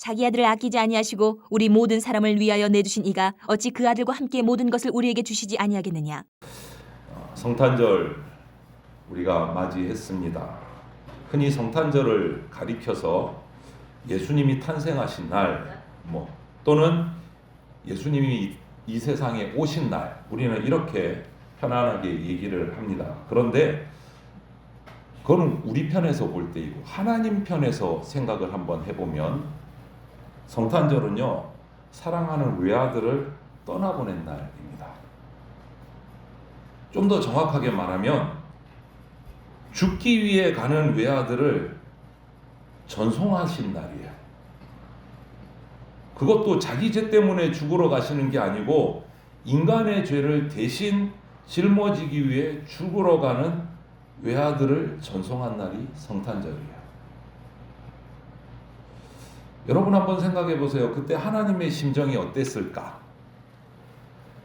자기 아들을 아끼지 아니하시고 우리 모든 사람을 위하여 내주신 이가 어찌 그 아들과 함께 모든 것을 우리에게 주시지 아니하겠느냐. 성탄절 우리가 맞이했습니다. 흔히 성탄절을 가리켜서 예수님이 탄생하신 날, 또는 예수님이 이 세상에 오신 날, 우리는 이렇게 편안하게 얘기를 합니다. 그런데 그거는 우리 편에서 볼 때이고, 하나님 편에서 생각을 한번 해보면 성탄절은요, 사랑하는 외아들을 떠나보낸 날입니다. 좀 더 정확하게 말하면 죽기 위해 가는 외아들을 전송하신 날이에요. 그것도 자기 죄 때문에 죽으러 가시는 게 아니고 인간의 죄를 대신 짊어지기 위해 죽으러 가는 외아들을 전송한 날이 성탄절이에요. 여러분 한번 생각해 보세요. 그때 하나님의 심정이 어땠을까?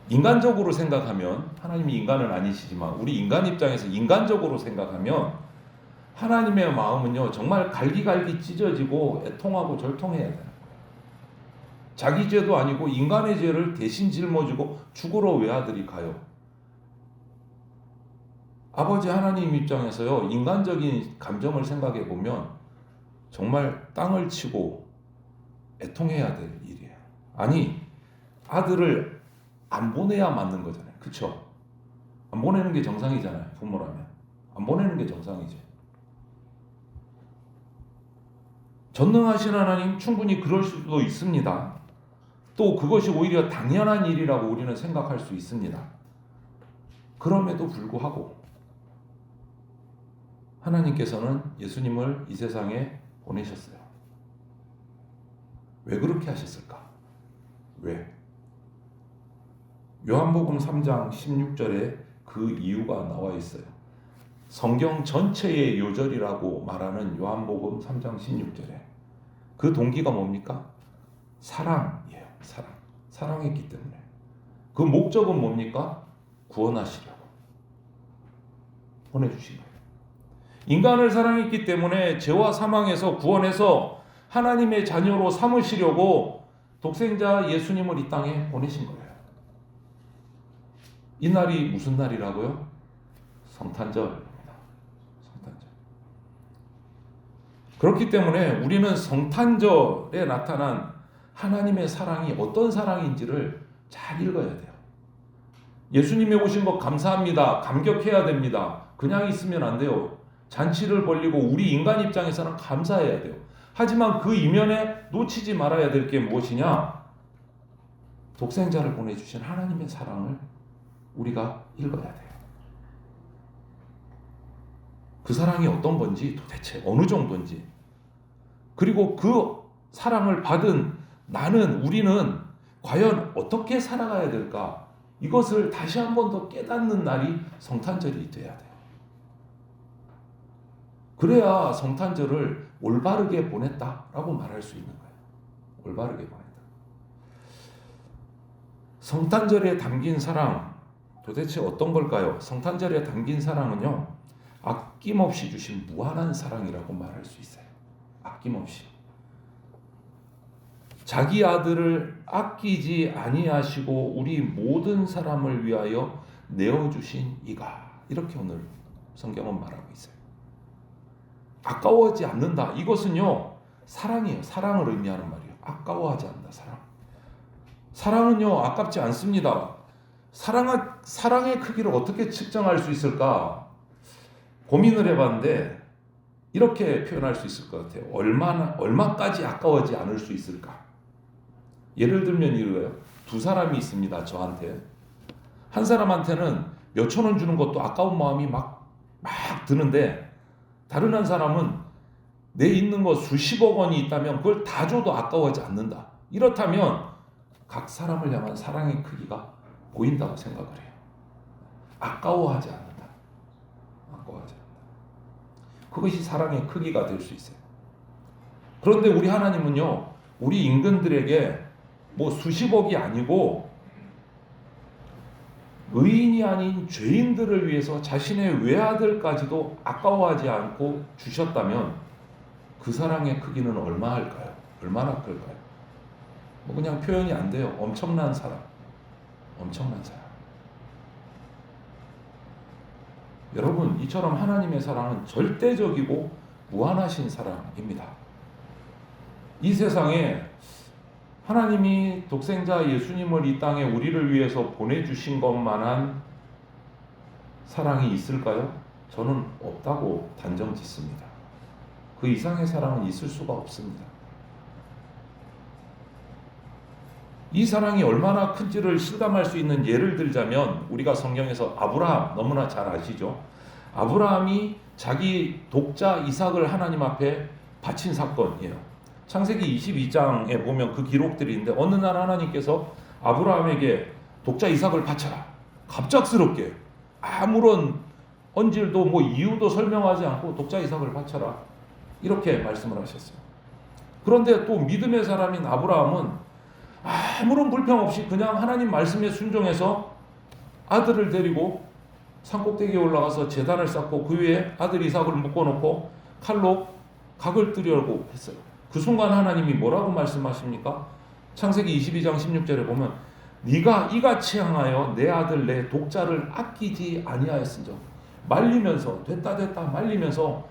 인간적으로 생각하면, 하나님이 인간은 아니시지만 우리 인간 입장에서 인간적으로 생각하면 하나님의 마음은요, 정말 갈기갈기 찢어지고 애통하고 절통해야 되는 거예요. 자기 죄도 아니고 인간의 죄를 대신 짊어지고 죽으러 외아들이 가요. 아버지 하나님 입장에서요, 인간적인 감정을 생각해 보면 정말 땅을 치고 애통해야 될 일이에요. 아니, 아들을 안 보내야 맞는 거잖아요. 그쵸? 안 보내는 게 정상이잖아요. 부모라면. 안 보내는 게 정상이죠. 전능하신 하나님 충분히 그럴 수도 있습니다. 또 그것이 오히려 당연한 일이라고 우리는 생각할 수 있습니다. 그럼에도 불구하고 하나님께서는 예수님을 이 세상에 보내셨어요. 왜 그렇게 하셨을까? 왜? 요한복음 3장 16절에 그 이유가 나와 있어요. 성경 전체의 요절이라고 말하는 요한복음 3장 16절에 그 동기가 뭡니까? 사랑이에요. 사랑했기 때문에. 그 목적은 뭡니까? 구원하시려고 보내주신 거예요. 인간을 사랑했기 때문에 죄와 사망에서 구원해서 하나님의 자녀로 삼으시려고 독생자 예수님을 이 땅에 보내신 거예요. 이 날이 무슨 날이라고요? 성탄절입니다. 성탄절. 그렇기 때문에 우리는 성탄절에 나타난 하나님의 사랑이 어떤 사랑인지를 잘 읽어야 돼요. 예수님이 오신 것 감사합니다. 감격해야 됩니다. 그냥 있으면 안 돼요. 잔치를 벌리고 우리 인간 입장에서는 감사해야 돼요. 하지만 그 이면에 놓치지 말아야 될 게 무엇이냐? 독생자를 보내주신 하나님의 사랑을 우리가 읽어야 돼요. 그 사랑이 어떤 건지, 도대체 어느 정도인지, 그리고 그 사랑을 받은 우리는 과연 어떻게 살아가야 될까? 이것을 다시 한 번 더 깨닫는 날이 성탄절이 돼야 돼요. 그래야 성탄절을 올바르게 보냈다라고 말할 수 있는 거예요. 올바르게 보냈다. 성탄절에 담긴 사랑, 도대체 어떤 걸까요? 성탄절에 담긴 사랑은요, 아낌없이 주신 무한한 사랑이라고 말할 수 있어요. 아낌없이. 자기 아들을 아끼지 아니하시고 우리 모든 사람을 위하여 내어주신 이가, 이렇게 오늘 성경은 말하고 있어요. 아까워하지 않는다. 이것은요, 사랑이에요. 사랑을 의미하는 말이에요. 아까워하지 않는다. 사랑은요, 아깝지 않습니다. 사랑의 크기를 어떻게 측정할 수 있을까? 고민을 해봤는데 이렇게 표현할 수 있을 것 같아요. 얼마까지 아까워하지 않을 수 있을까? 예를 들면 이거예요. 두 사람이 있습니다. 저한테. 한 사람한테는 몇천 원 주는 것도 아까운 마음이 막 드는데, 다른 한 사람은 내 있는 거 수십억 원이 있다면 그걸 다 줘도 아까워하지 않는다. 이렇다면 각 사람을 향한 사랑의 크기가 보인다고 생각을 해요. 아까워하지 않는다. 아까워하지 않는다. 그것이 사랑의 크기가 될 수 있어요. 그런데 우리 하나님은요, 우리 인간들에게 수십억이 아니고 의인이 아닌 죄인들을 위해서 자신의 외아들까지도 아까워하지 않고 주셨다면 그 사랑의 크기는 얼마일까요? 얼마나 클까요? 뭐 그냥 표현이 안 돼요. 엄청난 사랑. 엄청난 사랑. 여러분, 이처럼 하나님의 사랑은 절대적이고 무한하신 사랑입니다. 이 세상에 하나님이 독생자 예수님을 이 땅에 우리를 위해서 보내주신 것만한 사랑이 있을까요? 저는 없다고 단정 짓습니다. 그 이상의 사랑은 있을 수가 없습니다. 이 사랑이 얼마나 큰지를 실감할 수 있는 예를 들자면 우리가 성경에서 아브라함 너무나 잘 아시죠? 아브라함이 자기 독자 이삭을 하나님 앞에 바친 사건이에요. 창세기 22장에 보면 그 기록들이 있는데 어느 날 하나님께서 아브라함에게 독자 이삭을 바쳐라. 갑작스럽게 아무런 언질도 뭐 이유도 설명하지 않고 독자 이삭을 바쳐라. 이렇게 말씀을 하셨어요. 그런데 또 믿음의 사람인 아브라함은 아무런 불평 없이 그냥 하나님 말씀에 순종해서 아들을 데리고 산꼭대기에 올라가서 제단을 쌓고 그 위에 아들 이삭을 묶어놓고 칼로 각을 뜨려고 했어요. 그 순간 하나님이 뭐라고 말씀하십니까? 창세기 22장 16절에 보면 네가 이같이 행하여 내 아들 내 독자를 아끼지 아니하였은즉 말리면서 됐다 말리면서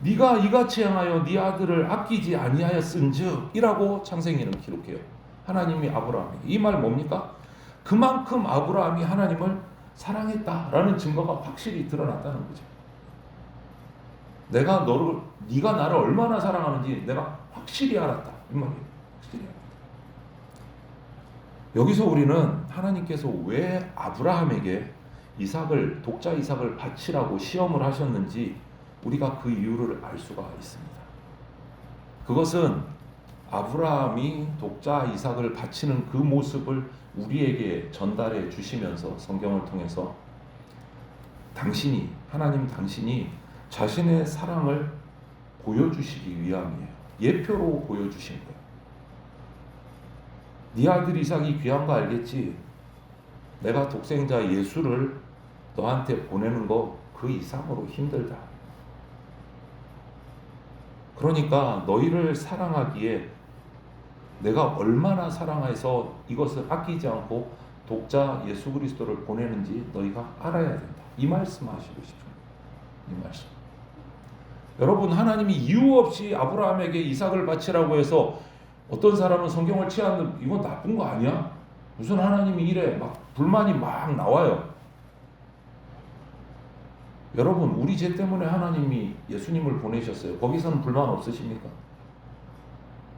네가 이같이 행하여 네 아들을 아끼지 아니하였은즉 이라고 창세기는 기록해요. 하나님이 아브라함에게. 이 말 뭡니까? 그만큼 아브라함이 하나님을 사랑했다라는 증거가 확실히 드러났다는 거죠. 네가 나를 얼마나 사랑하는지 내가 확실히 알았다. 이 말이에요. 확실히 알았다. 여기서 우리는 하나님께서 왜 아브라함에게 독자 이삭을 바치라고 시험을 하셨는지 우리가 그 이유를 알 수가 있습니다. 그것은 아브라함이 독자 이삭을 바치는 그 모습을 우리에게 전달해 주시면서 성경을 통해서 하나님 당신이 자신의 사랑을 보여주시기 위함이에요. 예표로 보여주신 거예요. 네 아들 이삭이 귀한 거 알겠지? 내가 독생자 예수를 너한테 보내는 거 그 이상으로 힘들다. 그러니까 너희를 사랑하기에 내가 얼마나 사랑해서 이것을 아끼지 않고 독자 예수 그리스도를 보내는지 너희가 알아야 된다. 이 말씀 하시고 싶습니다. 이 말씀. 여러분, 하나님이 이유 없이 아브라함에게 이삭을 바치라고 해서 어떤 사람은 성경을 취하는 이건 나쁜 거 아니야? 무슨 하나님이 이래 막 불만이 막 나와요. 여러분, 우리 죄 때문에 하나님이 예수님을 보내셨어요. 거기서는 불만 없으십니까?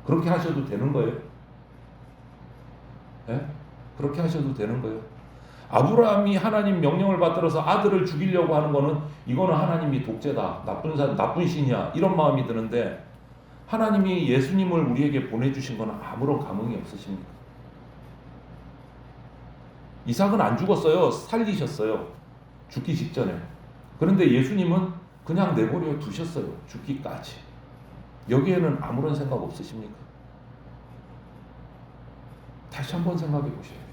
그렇게 하셔도 되는 거예요? 네? 그렇게 하셔도 되는 거예요? 아브라함이 하나님 명령을 받들어서 아들을 죽이려고 하는 거는 이거는 하나님이 독재다, 나쁜 신이야 이런 마음이 드는데 하나님이 예수님을 우리에게 보내주신 거는 아무런 감흥이 없으십니까? 이삭은 안 죽었어요. 살리셨어요. 죽기 직전에. 그런데 예수님은 그냥 내버려 두셨어요. 죽기까지. 여기에는 아무런 생각 없으십니까? 다시 한번 생각해 보셔야 돼요.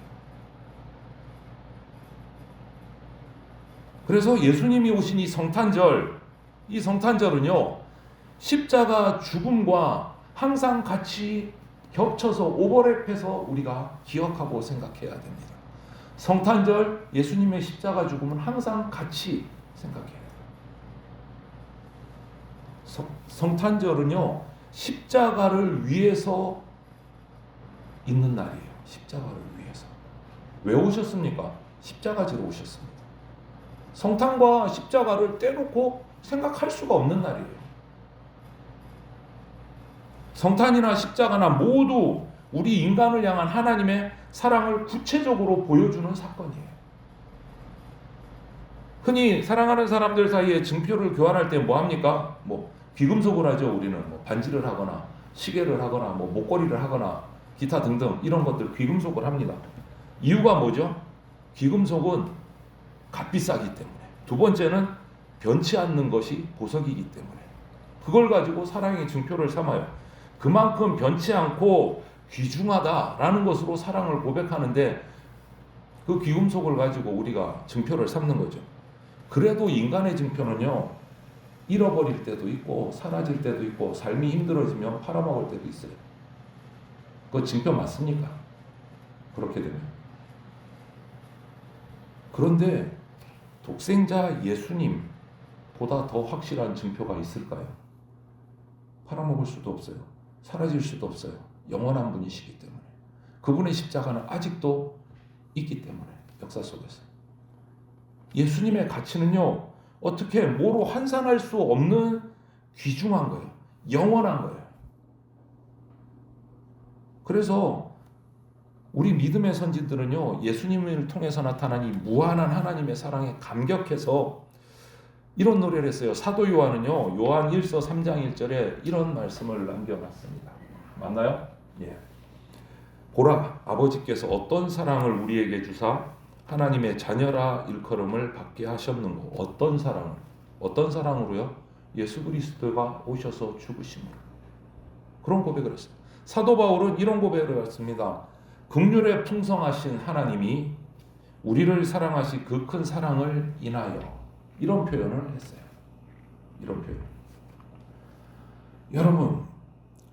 그래서 예수님이 오신 이 성탄절은요, 십자가 죽음과 항상 같이 겹쳐서 오버랩해서 우리가 기억하고 생각해야 됩니다. 성탄절, 예수님의 십자가 죽음은 항상 같이 생각해야 돼요. 성탄절은요, 십자가를 위해서 있는 날이에요. 십자가를 위해서. 왜 오셨습니까? 십자가 지러 오셨습니다. 성탄과 십자가를 떼놓고 생각할 수가 없는 날이에요. 성탄이나 십자가나 모두 우리 인간을 향한 하나님의 사랑을 구체적으로 보여주는 사건이에요. 흔히 사랑하는 사람들 사이에 증표를 교환할 때 뭐 합니까? 뭐 귀금속을 하죠. 우리는 뭐 반지를 하거나 시계를 하거나 뭐 목걸이를 하거나 기타 등등 이런 것들 귀금속을 합니다. 이유가 뭐죠? 귀금속은 값비싸기 때문에. 두 번째는 변치 않는 것이 보석이기 때문에. 그걸 가지고 사랑의 증표를 삼아요. 그만큼 변치 않고 귀중하다라는 것으로 사랑을 고백하는데 그 귀금속을 가지고 우리가 증표를 삼는 거죠. 그래도 인간의 증표는요, 잃어버릴 때도 있고 사라질 때도 있고 삶이 힘들어지면 팔아먹을 때도 있어요. 그거 징표 맞습니까? 그렇게 되면. 그런데 독생자 예수님보다 더 확실한 증표가 있을까요? 팔아먹을 수도 없어요. 사라질 수도 없어요. 영원한 분이시기 때문에. 그분의 십자가는 아직도 있기 때문에 역사 속에서. 예수님의 가치는요. 어떻게 뭐로 환산할 수 없는 귀중한 거예요. 영원한 거예요. 그래서 우리 믿음의 선지들은요. 예수님을 통해서 나타난 이 무한한 하나님의 사랑에 감격해서 이런 노래를 했어요. 사도 요한은요. 요한 1서 3장 1절에 이런 말씀을 남겨놨습니다. 맞나요? 예. 보라, 아버지께서 어떤 사랑을 우리에게 주사 하나님의 자녀라 일컬음을 받게 하셨는고. 어떤 사랑으로요? 예수 그리스도가 오셔서 죽으심으로. 그런 고백을 했어요. 사도 바울은 이런 고백을 했습니다. 긍휼에 풍성하신 하나님이 우리를 사랑하시 그 큰 사랑을 인하여. 이런 표현을 했어요. 이런 표현. 여러분,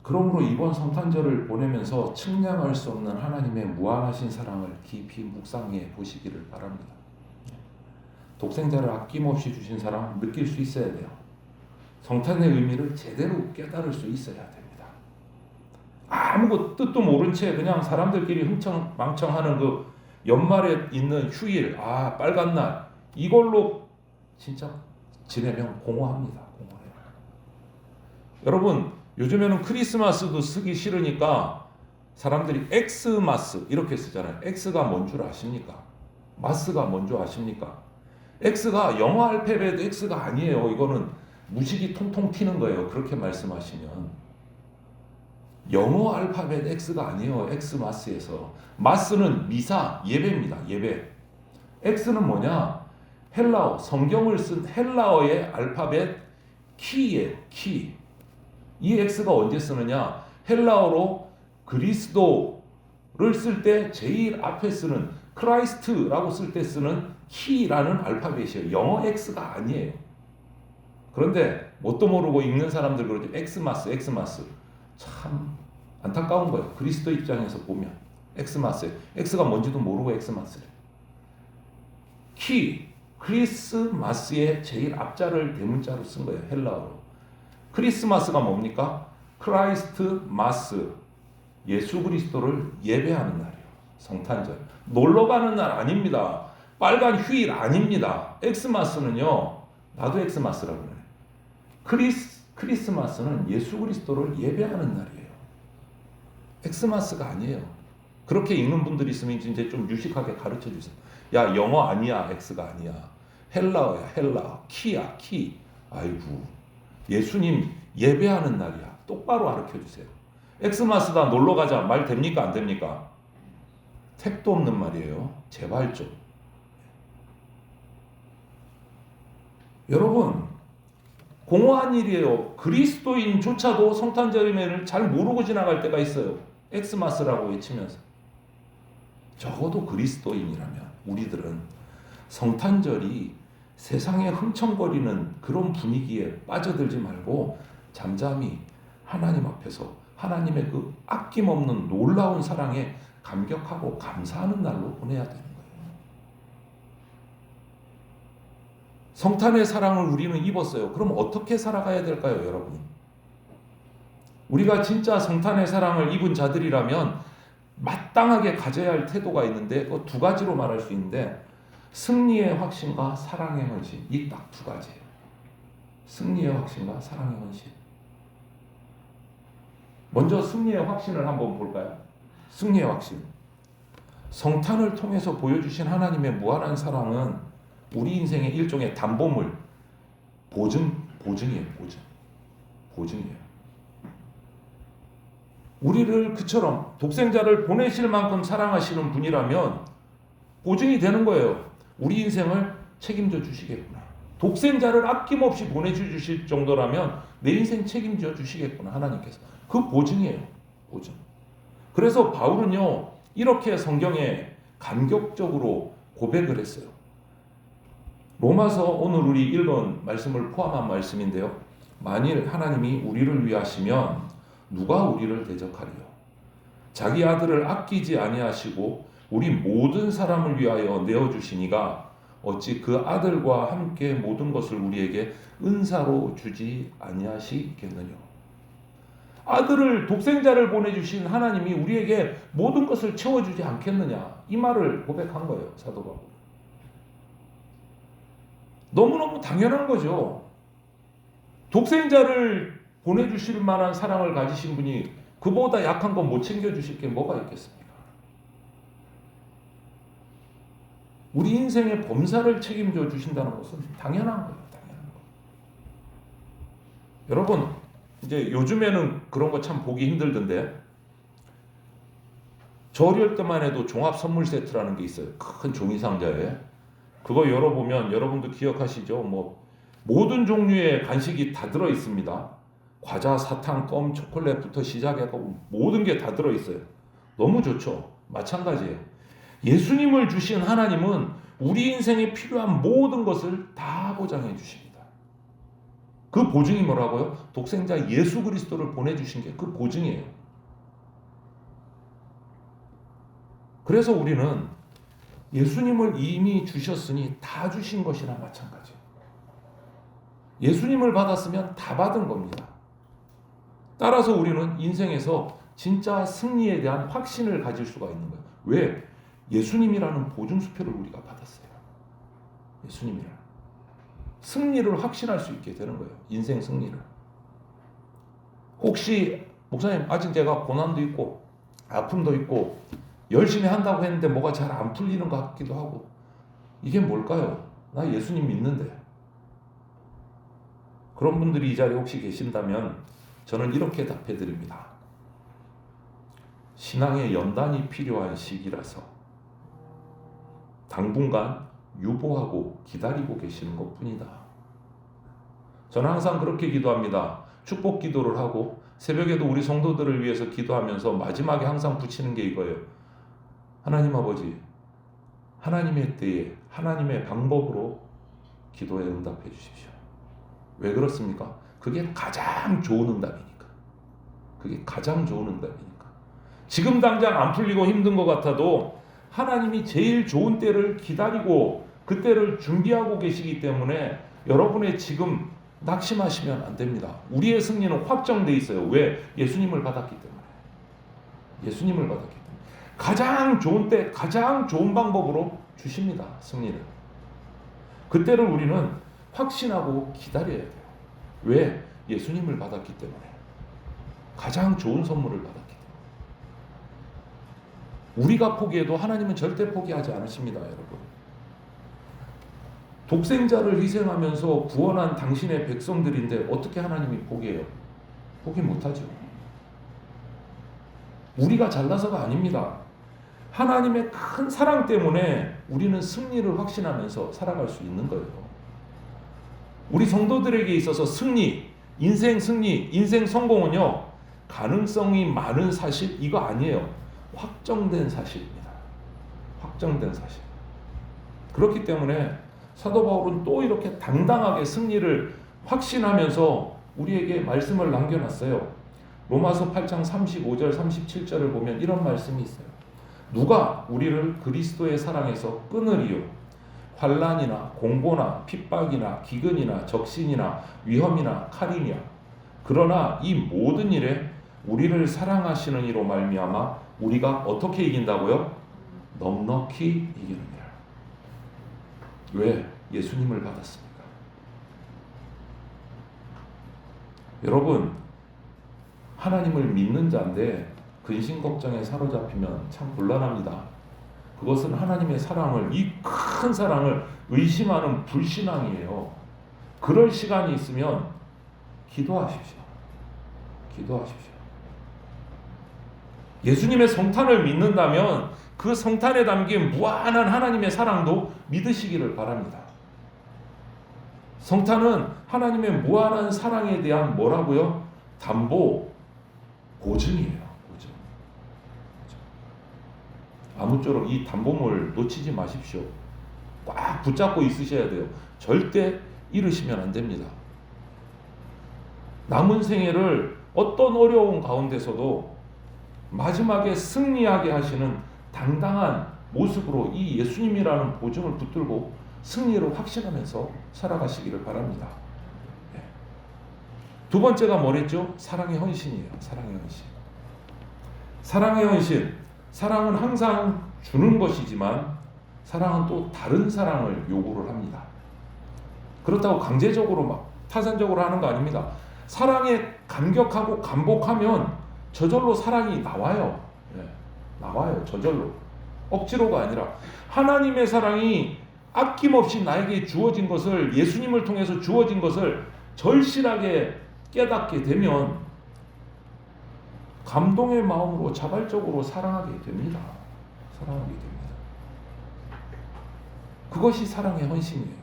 그러므로 이번 성탄절을 보내면서 측량할 수 없는 하나님의 무한하신 사랑을 깊이 묵상해 보시기를 바랍니다. 독생자를 아낌없이 주신 사랑 느낄 수 있어야 돼요. 성탄의 의미를 제대로 깨달을 수 있어야 됩니다. 아무 뜻도 모른 채 그냥 사람들끼리 흥청망청하는 그 연말에 있는 휴일, 빨간 날, 이걸로 진짜 지내면 공허합니다. 공허해요. 여러분, 요즘에는 크리스마스도 쓰기 싫으니까 사람들이 엑스마스 이렇게 쓰잖아요. 엑스가 뭔 줄 아십니까? 마스가 뭔 줄 아십니까? 엑스가 영어 알파벳 엑스가 아니에요. 이거는 무식이 통통 튀는 거예요. 그렇게 말씀하시면. 영어 알파벳 X가 아니에요. 엑스마스에서. 마스는 미사, 예배입니다. 예배. X는 뭐냐? 헬라어, 성경을 쓴 헬라어의 알파벳 키예요. 키. 이 X가 언제 쓰느냐? 헬라어로 그리스도를 쓸 때 제일 앞에 쓰는 크라이스트라고 쓸 때 쓰는 키라는 알파벳이에요. 영어 X가 아니에요. 그런데 뭣도 모르고 읽는 사람들 그러죠. 엑스마스. 참 안타까운 거예요. 그리스도 입장에서 보면 엑스마스. X가 뭔지도 모르고 엑스마스래. 키, 크리스마스의 제일 앞자를 대문자로 쓴 거예요. 헬라어로. 크리스마스가 뭡니까? 크라이스트 마스. 예수 그리스도를 예배하는 날이에요. 성탄절. 놀러 가는 날 아닙니다. 빨간 휴일 아닙니다. 엑스마스는요. 나도 엑스마스라고 그러네. 크리스마스는 예수 그리스도를 예배하는 날이에요. 엑스마스가 아니에요. 그렇게 읽는 분들이 있으면 이제 좀 유식하게 가르쳐 주세요. 야, 영어 아니야. X가 아니야. 헬라어야. 헬라어. 키야. 키. 아이고. 예수님 예배하는 날이야. 똑바로 가르쳐 주세요. 엑스마스다 놀러 가자 말 됩니까? 안 됩니까? 택도 없는 말이에요. 제발 좀. 여러분, 공허한 일이에요. 그리스도인조차도 성탄절임을 잘 모르고 지나갈 때가 있어요. 엑스마스라고 외치면서. 적어도 그리스도인이라면 우리들은 성탄절이 세상에 흥청거리는 그런 분위기에 빠져들지 말고 잠잠히 하나님 앞에서 하나님의 그 아낌없는 놀라운 사랑에 감격하고 감사하는 날로 보내야 되는 거예요. 성탄의 사랑을 우리는 입었어요. 그럼 어떻게 살아가야 될까요, 여러분? 우리가 진짜 성탄의 사랑을 입은 자들이라면 마땅하게 가져야 할 태도가 있는데 그 두 가지로 말할 수 있는데 승리의 확신과 사랑의 헌신. 이 딱 두 가지예요. 승리의 확신과 사랑의 헌신. 먼저 승리의 확신을 한번 볼까요? 승리의 확신. 성탄을 통해서 보여주신 하나님의 무한한 사랑은 우리 인생의 일종의 담보물, 보증이에요. 보증이에요. 우리를 그처럼 독생자를 보내실 만큼 사랑하시는 분이라면 보증이 되는 거예요. 우리 인생을 책임져 주시겠구나. 독생자를 아낌없이 보내주실 정도라면 내 인생 책임져 주시겠구나. 하나님께서. 그 보증이에요. 보증. 그래서 바울은요. 이렇게 성경에 감격적으로 고백을 했어요. 로마서 오늘 우리 읽은 말씀을 포함한 말씀인데요. 만일 하나님이 우리를 위하시면 누가 우리를 대적하리요? 자기 아들을 아끼지 아니하시고 우리 모든 사람을 위하여 내어주시니가 어찌 그 아들과 함께 모든 것을 우리에게 은사로 주지 아니하시겠느냐. 아들을 독생자를 보내주신 하나님이 우리에게 모든 것을 채워주지 않겠느냐, 이 말을 고백한 거예요. 사도 바울. 너무너무 당연한 거죠. 독생자를 보내주실 만한 사랑을 가지신 분이 그보다 약한 건 못 챙겨주실 게 뭐가 있겠습니까? 우리 인생의 범사를 책임져 주신다는 것은 당연한 거예요. 당연한 거예요. 여러분, 이제 요즘에는 그런 거 참 보기 힘들던데, 저 어릴 때만 해도 종합 선물 세트라는 게 있어요. 큰 종이 상자에. 그거 열어보면 여러분도 기억하시죠? 모든 종류의 간식이 다 들어 있습니다. 과자, 사탕, 껌, 초콜릿부터 시작해서 모든 게 다 들어 있어요. 너무 좋죠? 마찬가지예요. 예수님을 주신 하나님은 우리 인생에 필요한 모든 것을 다 보장해 주십니다. 그 보증이 뭐라고요? 독생자 예수 그리스도를 보내주신 게 그 보증이에요. 그래서 우리는 예수님을 이미 주셨으니 다 주신 것이나 마찬가지예요. 예수님을 받았으면 다 받은 겁니다. 따라서 우리는 인생에서 진짜 승리에 대한 확신을 가질 수가 있는 거예요. 왜? 예수님이라는 보증수표를 우리가 받았어요. 예수님이라는 승리를 확신할 수 있게 되는 거예요. 인생 승리를. 혹시 목사님, 아직 제가 고난도 있고 아픔도 있고 열심히 한다고 했는데 뭐가 잘 안 풀리는 것 같기도 하고, 이게 뭘까요? 나 예수님 믿는데. 그런 분들이 이 자리에 혹시 계신다면 저는 이렇게 답해 드립니다. 신앙의 연단이 필요한 시기라서 당분간 유보하고 기다리고 계시는 것뿐이다. 저는 항상 그렇게 기도합니다. 축복 기도를 하고 새벽에도 우리 성도들을 위해서 기도하면서 마지막에 항상 붙이는 게 이거예요. 하나님 아버지, 하나님의 때에 하나님의 방법으로 기도에 응답해 주십시오. 왜 그렇습니까? 그게 가장 좋은 응답이니까. 그게 가장 좋은 응답이니까. 지금 당장 안 풀리고 힘든 것 같아도 하나님이 제일 좋은 때를 기다리고 그 때를 준비하고 계시기 때문에 여러분의 지금 낙심하시면 안 됩니다. 우리의 승리는 확정돼 있어요. 왜? 예수님을 받았기 때문에. 예수님을 받았기 때문에. 가장 좋은 때, 가장 좋은 방법으로 주십니다. 승리를. 그때를 우리는 확신하고 기다려야 돼요. 왜? 예수님을 받았기 때문에. 가장 좋은 선물을 받았기 때문에. 우리가 포기해도 하나님은 절대 포기하지 않으십니다, 여러분. 독생자를 희생하면서 구원한 당신의 백성들인데 어떻게 하나님이 포기해요? 포기 못하죠. 우리가 잘나서가 아닙니다. 하나님의 큰 사랑 때문에 우리는 승리를 확신하면서 살아갈 수 있는 거예요. 우리 성도들에게 있어서 승리, 인생 승리, 인생 성공은요, 가능성이 많은 사실, 이거 아니에요. 확정된 사실입니다. 확정된 사실. 그렇기 때문에 사도 바울은 또 이렇게 당당하게 승리를 확신하면서 우리에게 말씀을 남겨놨어요. 로마서 8장 35절 37절을 보면 이런 말씀이 있어요. 누가 우리를 그리스도의 사랑에서 끊으리요? 환난이나 공고나 핍박이나 기근이나 적신이나 위험이나 칼이냐? 그러나 이 모든 일에 우리를 사랑하시는 이로 말미암아 우리가 어떻게 이긴다고요? 넉넉히 이기느니라. 왜? 예수님을 받았습니까? 여러분, 하나님을 믿는 자인데 근심 걱정에 사로잡히면 참 곤란합니다. 그것은 하나님의 사랑을, 이 큰 사랑을 의심하는 불신앙이에요. 그럴 시간이 있으면 기도하십시오. 기도하십시오. 예수님의 성탄을 믿는다면 그 성탄에 담긴 무한한 하나님의 사랑도 믿으시기를 바랍니다. 성탄은 하나님의 무한한 사랑에 대한 뭐라고요? 담보, 보증이에요. 보증. 아무쪼록 이 담보물 놓치지 마십시오. 꽉 붙잡고 있으셔야 돼요. 절대 잃으시면 안 됩니다. 남은 생애를 어떤 어려운 가운데서도 마지막에 승리하게 하시는 당당한 모습으로 이 예수님이라는 보증을 붙들고 승리를 확신하면서 살아가시기를 바랍니다. 네. 두 번째가 뭐랬죠? 사랑의 헌신이에요. 사랑의 헌신. 사랑의 헌신. 사랑은 항상 주는 것이지만 사랑은 또 다른 사랑을 요구를 합니다. 그렇다고 강제적으로 막 타산적으로 하는 거 아닙니다. 사랑에 감격하고 감복하면 저절로 사랑이 나와요. 네. 나와요. 저절로. 억지로가 아니라 하나님의 사랑이 아낌없이 나에게 주어진 것을, 예수님을 통해서 주어진 것을 절실하게 깨닫게 되면 감동의 마음으로 자발적으로 사랑하게 됩니다. 사랑하게 됩니다. 그것이 사랑의 헌신이에요.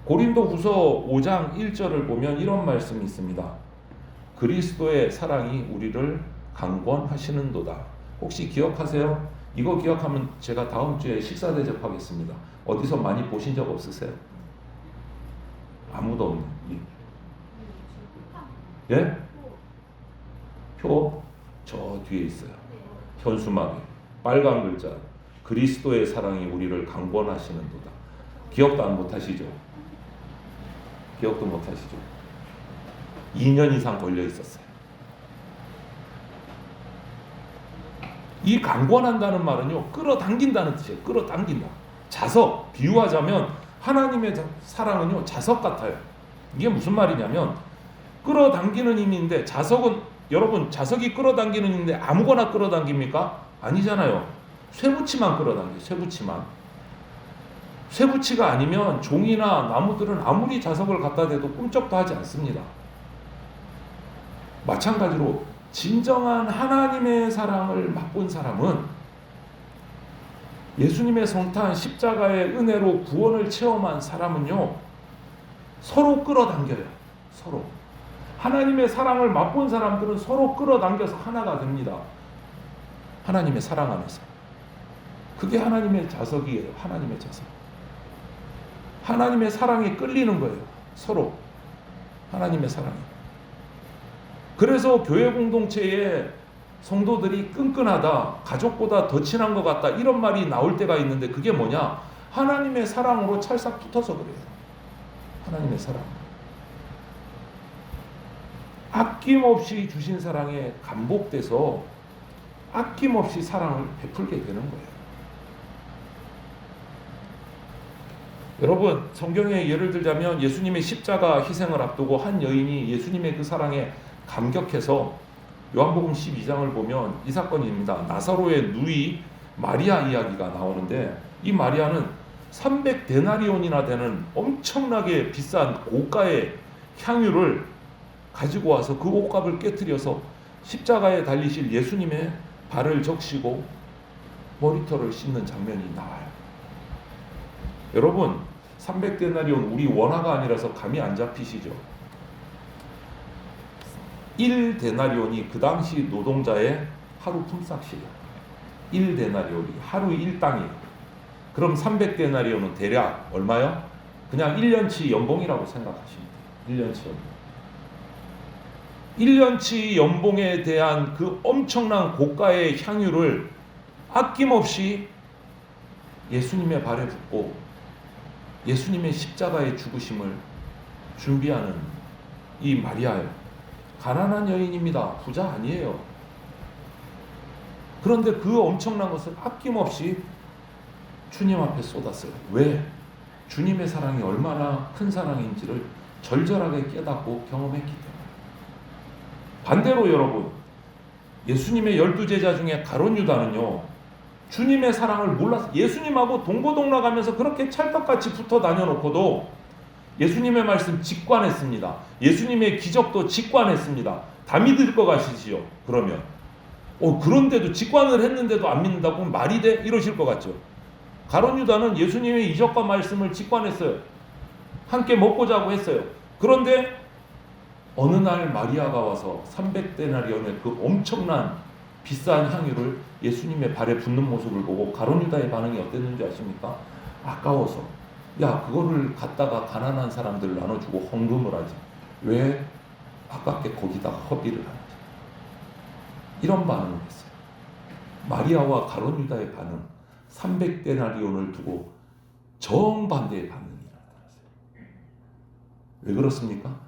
고린도후서 5장 1절을 보면 이런 말씀이 있습니다. 그리스도의 사랑이 우리를 강권하시는도다. 혹시 기억하세요? 이거 기억하면 제가 다음 주에 식사 대접하겠습니다. 어디서 많이 보신 적 없으세요? 아무도 없는. 예? 표? 저 뒤에 있어요. 현수막에 빨간 글자. 그리스도의 사랑이 우리를 강권하시는도다. 기억도 안 못하시죠? 기억도 못하시죠? 2년 이상 걸려 있었어요. 이 강권한다는 말은요, 끌어당긴다는 뜻이에요. 끌어당긴다. 자석, 비유하자면 하나님의 사랑은요, 자석 같아요. 이게 무슨 말이냐면 끌어당기는 힘인데, 자석은 여러분, 자석이 끌어당기는 힘인데 아무거나 끌어당깁니까? 아니잖아요. 쇠붙이만 끌어당겨요. 쇠붙이만. 쇠붙이가 아니면 종이나 나무들은 아무리 자석을 갖다 대도 꿈쩍도 하지 않습니다. 마찬가지로 진정한 하나님의 사랑을 맛본 사람은 예수님의 성탄 십자가의 은혜로 구원을 체험한 사람은요, 서로 끌어당겨요. 서로. 하나님의 사랑을 맛본 사람들은 서로 끌어당겨서 하나가 됩니다. 하나님의 사랑 안에서. 그게 하나님의 자석이에요. 하나님의 자석. 하나님의 사랑에 끌리는 거예요. 서로. 하나님의 사랑에. 그래서 교회 공동체에 성도들이 끈끈하다, 가족보다 더 친한 것 같다, 이런 말이 나올 때가 있는데 그게 뭐냐? 하나님의 사랑으로 찰싹 붙어서 그래요. 하나님의 사랑. 아낌없이 주신 사랑에 감복돼서 아낌없이 사랑을 베풀게 되는 거예요. 여러분, 성경에 예를 들자면 예수님의 십자가 희생을 앞두고 한 여인이 예수님의 그 사랑에 감격해서 요한복음 12장을 보면 이 사건입니다. 나사로의 누이 마리아 이야기가 나오는데, 이 마리아는 300데나리온이나 되는 엄청나게 비싼 고가의 향유를 가지고 와서 그 옷값을 깨트려서 십자가에 달리실 예수님의 발을 적시고 머리털을 씻는 장면이 나와요. 여러분, 300데나리온 우리 원화가 아니라서 감이 안 잡히시죠? 1데나리온이 그 당시 노동자의 하루 품삯이에요. 1데나리온이 하루 1당이에요. 그럼 300데나리온은 대략 얼마요? 그냥 1년치 연봉이라고 생각하시면 돼요. 1년치 연봉. 1년치 연봉에 대한 그 엄청난 고가의 향유를 아낌없이 예수님의 발에 붓고 예수님의 십자가의 죽으심을 준비하는 이 마리아예요. 가난한 여인입니다. 부자 아니에요. 그런데 그 엄청난 것을 아낌없이 주님 앞에 쏟았어요. 왜? 주님의 사랑이 얼마나 큰 사랑인지를 절절하게 깨닫고 경험했기 때문에. 반대로 여러분, 예수님의 12제자 중에 가룟 유다는요, 주님의 사랑을 몰라서 예수님하고 동고동락하면서 그렇게 찰떡같이 붙어 다녀놓고도 예수님의 말씀 직관했습니다. 예수님의 기적도 직관했습니다. 다 믿을 것 같으시죠? 그러면 그런데도 직관을 했는데도 안 믿는다고 하면 말이 돼? 이러실 것 같죠? 가룟 유다는 예수님의 이적과 말씀을 직관했어요. 함께 먹고 자고 했어요. 그런데 어느 날 마리아가 와서 300데나리온의 그 엄청난 비싼 향유를 예수님의 발에 붓는 모습을 보고 가룟 유다의 반응이 어땠는지 아십니까? 아까워서 야 그거를 갖다가 가난한 사람들 나눠주고 헌금을 하지 왜 아깝게 거기다가 허비를 하지 이런 반응을 했어요. 마리아와 가룟 유다의 반응 300데나리온을 두고 정반대의 반응이 나타났어요. 왜 그렇습니까?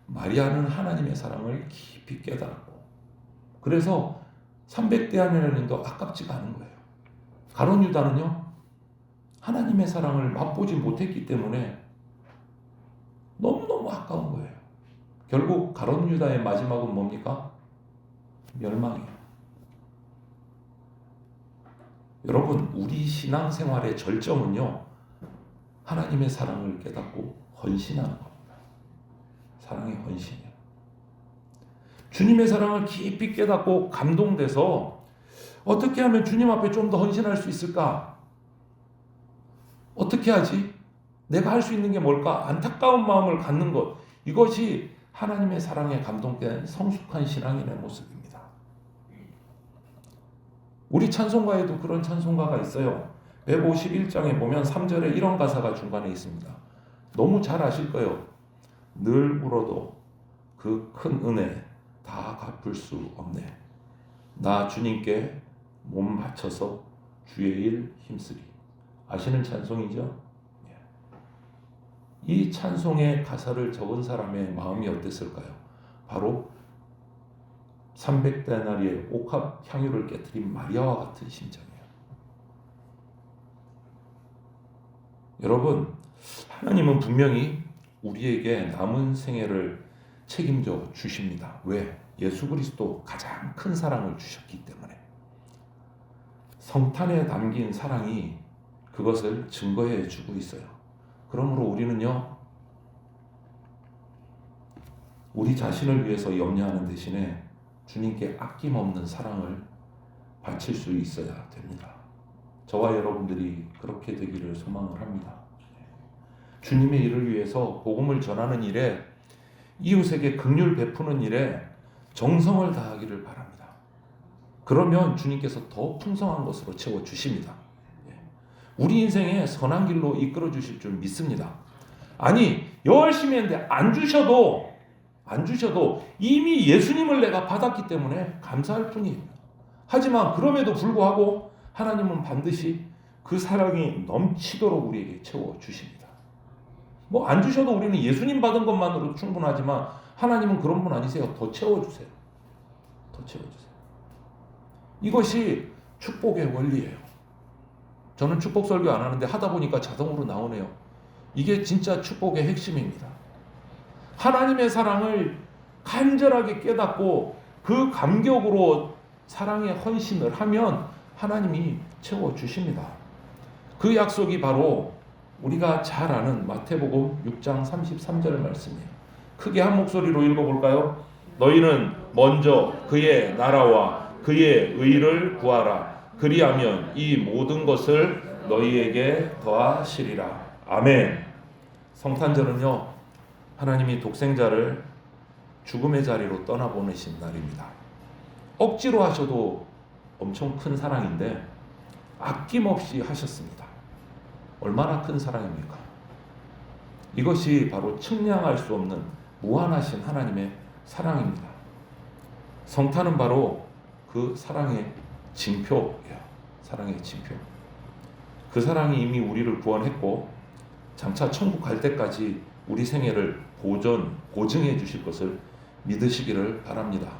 마리아는 하나님의 사랑을 깊이 깨달았고 그래서 300데나리온도 아깝지가 않은 거예요. 가룟 유다는요 하나님의 사랑을 맛보지 못했기 때문에 너무너무 아까운 거예요. 결국 가룟 유다의 마지막은 뭡니까? 멸망이에요. 여러분 우리 신앙생활의 절정은요 하나님의 사랑을 깨닫고 헌신하는 겁니다. 사랑의 헌신이에요. 주님의 사랑을 깊이 깨닫고 감동돼서 어떻게 하면 주님 앞에 좀 더 헌신할 수 있을까? 어떻게 하지? 내가 할 수 있는 게 뭘까? 안타까운 마음을 갖는 것. 이것이 하나님의 사랑에 감동된 성숙한 신앙인의 모습입니다. 우리 찬송가에도 그런 찬송가가 있어요. 151장에 보면 3절에 이런 가사가 중간에 있습니다. 너무 잘 아실 거예요. 늘 울어도 그 큰 은혜 다 갚을 수 없네. 나 주님께 몸 바쳐서 주의 일 힘쓰리. 아시는 찬송이죠? 이 찬송의 가사를 적은 사람의 마음이 어땠을까요? 바로 300데나리의 옥합 향유를 깨뜨린 마리아와 같은 심정이에요. 여러분, 하나님은 분명히 우리에게 남은 생애를 책임져 주십니다. 왜? 예수 그리스도 가장 큰 사랑을 주셨기 때문에. 성탄에 담긴 사랑이 그것을 증거해 주고 있어요. 그러므로 우리는요, 우리 자신을 위해서 염려하는 대신에 주님께 아낌없는 사랑을 바칠 수 있어야 됩니다. 저와 여러분들이 그렇게 되기를 소망을 합니다. 주님의 일을 위해서 복음을 전하는 일에, 이웃에게 긍휼 베푸는 일에 정성을 다하기를 바랍니다. 그러면 주님께서 더 풍성한 것으로 채워주십니다. 우리 인생에 선한 길로 이끌어 주실 줄 믿습니다. 아니, 열심히 했는데 안 주셔도 이미 예수님을 내가 받았기 때문에 감사할 뿐이에요. 하지만 그럼에도 불구하고 하나님은 반드시 그 사랑이 넘치도록 우리에게 채워주십니다. 뭐 안 주셔도 우리는 예수님 받은 것만으로 충분하지만 하나님은 그런 분 아니세요. 더 채워주세요. 더 채워주세요. 이것이 축복의 원리예요. 저는 축복 설교 안 하는데 하다 보니까 자동으로 나오네요. 이게 진짜 축복의 핵심입니다. 하나님의 사랑을 간절하게 깨닫고 그 감격으로 사랑의 헌신을 하면 하나님이 채워주십니다. 그 약속이 바로 우리가 잘 아는 마태복음 6장 33절 말씀이에요. 크게 한 목소리로 읽어볼까요? 너희는 먼저 그의 나라와 그의 의를 구하라. 그리하면 이 모든 것을 너희에게 더하시리라. 아멘. 성탄절은요, 하나님이 독생자를 죽음의 자리로 떠나보내신 날입니다. 억지로 하셔도 엄청 큰 사랑인데 아낌없이 하셨습니다. 얼마나 큰 사랑입니까? 이것이 바로 측량할 수 없는 무한하신 하나님의 사랑입니다. 성탄은 바로 그 사랑의 징표예요. 사랑의 징표. 그 사랑이 이미 우리를 구원했고 장차 천국 갈 때까지 우리 생애를 보증해 주실 것을 믿으시기를 바랍니다.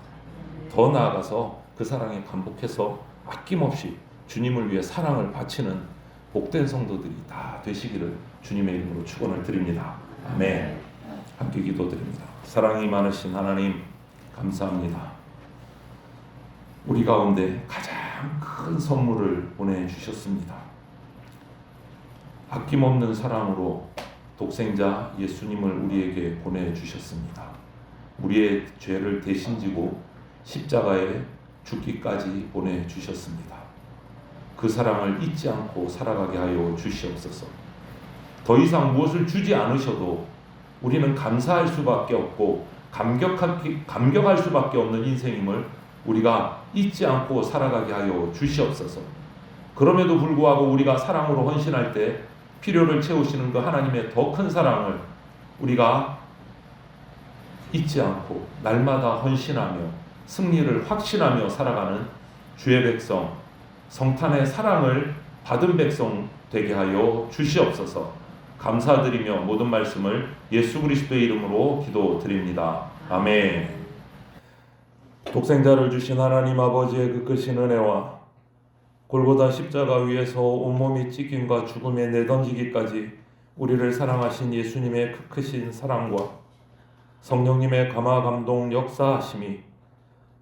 더 나아가서 그 사랑에 감복해서 아낌없이 주님을 위해 사랑을 바치는 복된 성도들이 다 되시기를 주님의 이름으로 축원을 드립니다. 아멘. 함께 기도드립니다. 사랑이 많으신 하나님 감사합니다. 우리 가운데 가장 큰 선물을 보내주셨습니다. 아낌없는 사랑으로 독생자 예수님을 우리에게 보내주셨습니다. 우리의 죄를 대신 지고 십자가에 죽기까지 보내주셨습니다. 그 사랑을 잊지 않고 살아가게 하여 주시옵소서. 더 이상 무엇을 주지 않으셔도 우리는 감사할 수밖에 없고 감격할 수밖에 없는 인생임을 우리가 잊지 않고 살아가게 하여 주시옵소서. 그럼에도 불구하고 우리가 사랑으로 헌신할 때 필요를 채우시는 그 하나님의 더 큰 사랑을 우리가 잊지 않고 날마다 헌신하며 승리를 확신하며 살아가는 주의 백성, 성탄의 사랑을 받은 백성 되게 하여 주시옵소서. 감사드리며 모든 말씀을 예수 그리스도의 이름으로 기도드립니다. 아멘. 독생자를 주신 하나님 아버지의 그 크신 은혜와 골고다 십자가 위에서 온몸이 찢김과 죽음에 내던지기까지 우리를 사랑하신 예수님의 그 크신 사랑과 성령님의 감화 감동 역사하심이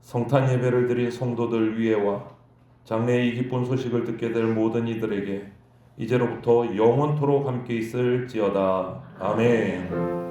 성탄 예배를 드린 성도들 위에와 장래의 이 기쁜 소식을 듣게 될 모든 이들에게 이제로부터 영원토록 함께 있을지어다. 아멘.